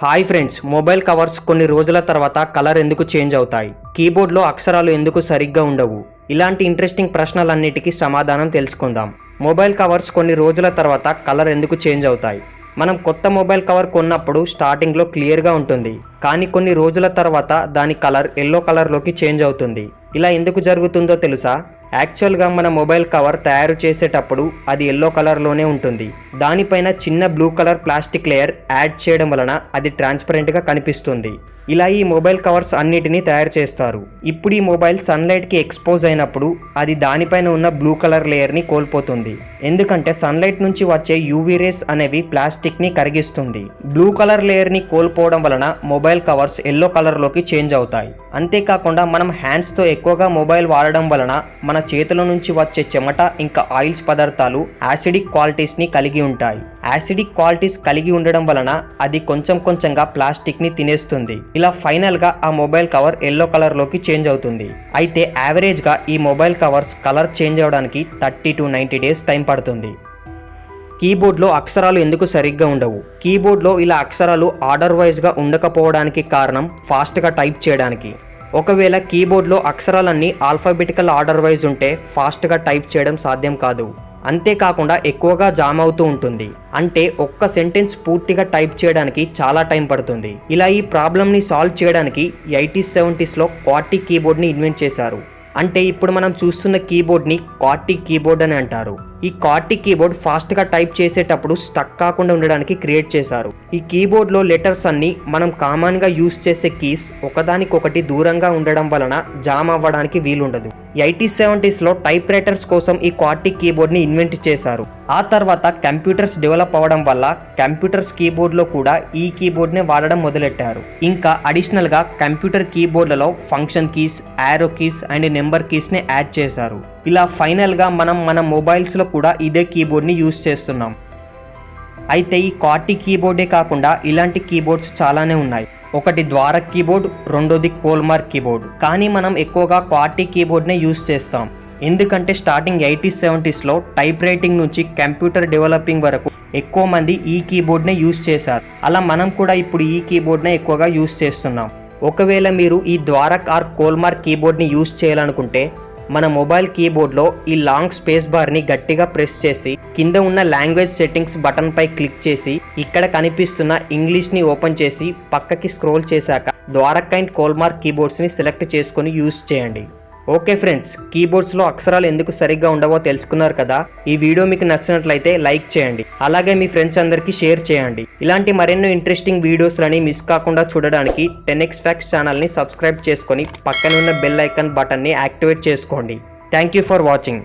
Hi friends, mobile covers కొన్ని రోజుల తర్వాత కలర్ ఎందుకు చేంజ్ అవుతాయి? కీబోర్డ్లో అక్షరాలు ఎందుకు సరిగ్గా ఉండవు? ఇలాంటి ఇంట్రెస్టింగ్ ప్రశ్నలన్నిటికీ సమాధానం తెలుసుకుందాం. మొబైల్ కవర్స్ కొన్ని రోజుల తర్వాత కలర్ ఎందుకు చేంజ్ అవుతాయి? మనం కొత్త మొబైల్ కవర్ కొన్నప్పుడు స్టార్టింగ్లో క్లియర్గా ఉంటుంది, కానీ కొన్ని రోజుల తర్వాత దాని కలర్ ఎల్లో కలర్లోకి చేంజ్ అవుతుంది. ఇలా ఎందుకు జరుగుతుందో తెలుసా? యాక్చువల్గా మన మొబైల్ కవర్ తయారు చేసేటప్పుడు అది ఎల్లో కలర్లోనే ఉంటుంది. దానిపైన చిన్న blue colour plastic layer add చేయడం వలన అది ట్రాన్స్పరెంట్గా కనిపిస్తుంది. ఇలా ఈ మొబైల్ కవర్స్ అన్నిటినీ తయారు చేస్తారు. ఇప్పుడు ఈ మొబైల్ సన్లైట్కి ఎక్స్పోజ్ అయినప్పుడు అది దానిపైన ఉన్న బ్లూ కలర్ లేయర్ని కోల్పోతుంది. ఎందుకంటే సన్లైట్ నుంచి వచ్చే యూవీ రేస్ అనేవి ప్లాస్టిక్ని కరిగిస్తుంది. బ్లూ కలర్ లేయర్ని కోల్పోవడం వలన మొబైల్ కవర్స్ ఎల్లో కలర్లోకి చేంజ్ అవుతాయి. అంతేకాకుండా మనం హ్యాండ్స్తో ఎక్కువగా మొబైల్ వాడడం వలన మన చేతుల నుంచి వచ్చే చెమట ఇంకా ఆయిల్స్ పదార్థాలు యాసిడిక్ క్వాలిటీస్ని కలిగి ఉంటాయి. యాసిడిక్ క్వాలిటీస్ కలిగి ఉండడం వలన అది కొంచెంగా ప్లాస్టిక్ని తినేస్తుంది. ఇలా ఫైనల్గా ఆ మొబైల్ కవర్ ఎల్లో కలర్లోకి చేంజ్ అవుతుంది. అయితే యావరేజ్గా ఈ మొబైల్ కవర్స్ కలర్ చేంజ్ అవడానికి 30 to 90 days టైం పడుతుంది. కీబోర్డ్లో అక్షరాలు ఎందుకు సరిగ్గా ఉండవు? కీబోర్డ్లో ఇలా అక్షరాలు ఆర్డర్ వైజ్గా ఉండకపోవడానికి కారణం ఫాస్ట్గా టైప్ చేయడానికి. ఒకవేళ కీబోర్డ్లో అక్షరాలన్నీ ఆల్ఫాబెటికల్ ఆర్డర్ వైజ్ ఉంటే ఫాస్ట్గా టైప్ చేయడం సాధ్యం కాదు. అంతేకాకుండా ఎక్కువగా జామ్ అవుతూ ఉంటుంది. అంటే ఒక్క సెంటెన్స్ పూర్తిగా టైప్ చేయడానికి చాలా టైం పడుతుంది. ఇలా ఈ ప్రాబ్లమ్ని సాల్వ్ చేయడానికి 80s 70sలో క్వార్టీ కీబోర్డ్ని ఇన్వెంట్ చేశారు. అంటే ఇప్పుడు మనం చూస్తున్న కీబోర్డ్ని క్వార్టీ కీబోర్డ్ అని అంటారు. ఈ క్వార్టీ కీబోర్డ్ ఫాస్ట్గా టైప్ చేసేటప్పుడు స్టక్ కాకుండా ఉండడానికి క్రియేట్ చేశారు. ఈ కీబోర్డ్లో లెటర్స్ అన్నీ మనం కామన్గా యూజ్ చేసే కీస్ ఒకదానికొకటి దూరంగా ఉండడం వలన జామ్ అవ్వడానికి వీలుండదు. 80s 70sలో టైప్ రైటర్స్ కోసం ఈ క్వార్టీ కీబోర్డ్ని ఇన్వెంట్ చేశారు. ఆ తర్వాత కంప్యూటర్స్ డెవలప్ అవ్వడం వల్ల కంప్యూటర్స్ కీబోర్డ్లో కూడా ఈ కీబోర్డ్నే వాడడం మొదలెట్టారు. ఇంకా అడిషనల్గా కంప్యూటర్ కీబోర్డ్లలో function keys, arrow keys and number కీస్ని యాడ్ చేశారు. ఇలా ఫైనల్గా మనం మన మొబైల్స్లో కూడా ఇదే కీబోర్డ్ని యూజ్ చేస్తున్నాం. అయితే ఈ క్వార్టీ కీబోర్డే కాకుండా ఇలాంటి కీబోర్డ్స్ చాలానే ఉన్నాయి. ఒకటి ద్వారక్ కీబోర్డ్, రెండోది కోల్మార్క్ కీబోర్డ్. కానీ మనం ఎక్కువగా క్వార్టీ కీబోర్డ్నే యూజ్ చేస్తాం. ఎందుకంటే స్టార్టింగ్ 80s 70sలో టైప్ రైటింగ్ నుంచి కంప్యూటర్ డెవలపింగ్ వరకు ఎక్కువ మంది ఈ కీబోర్డ్నే యూజ్ చేశారు. అలా మనం కూడా ఇప్పుడు ఈ కీబోర్డ్నే ఎక్కువగా యూజ్ చేస్తున్నాం. ఒకవేళ మీరు ఈ ద్వారక్ ఆర్ కోల్మార్క్ కీబోర్డ్ని యూజ్ చేయాలనుకుంటే మన మొబైల్ కీబోర్డ్లో ఈ లాంగ్ స్పేస్ బార్ని గట్టిగా ప్రెస్ చేసి కింద ఉన్న లాంగ్వేజ్ సెట్టింగ్స్ బటన్ పై క్లిక్ చేసి ఇక్కడ కనిపిస్తున్న ఇంగ్లీష్ని ఓపెన్ చేసి పక్కకి స్క్రోల్ చేశాక ద్వారక్ అండ్ కోల్మార్క్ కీబోర్డ్స్ని సెలెక్ట్ చేసుకొని యూజ్ చేయండి. ఓకే ఫ్రెండ్స్, కీబోర్డ్స్లో అక్షరాలు ఎందుకు సరిగ్గా ఉండవో తెలుసుకున్నారు కదా. ఈ వీడియో మీకు నచ్చినట్లయితే లైక్ చేయండి, అలాగే మీ ఫ్రెండ్స్ అందరికీ షేర్ చేయండి. ఇలాంటి మరెన్నో ఇంట్రెస్టింగ్ వీడియోస్లని మిస్ కాకుండా చూడడానికి 10x Facts ఛానల్ని సబ్స్క్రైబ్ చేసుకొని పక్కన ఉన్న బెల్ ఐకాన్ బటన్ని యాక్టివేట్ చేసుకోండి. Thank you for watching.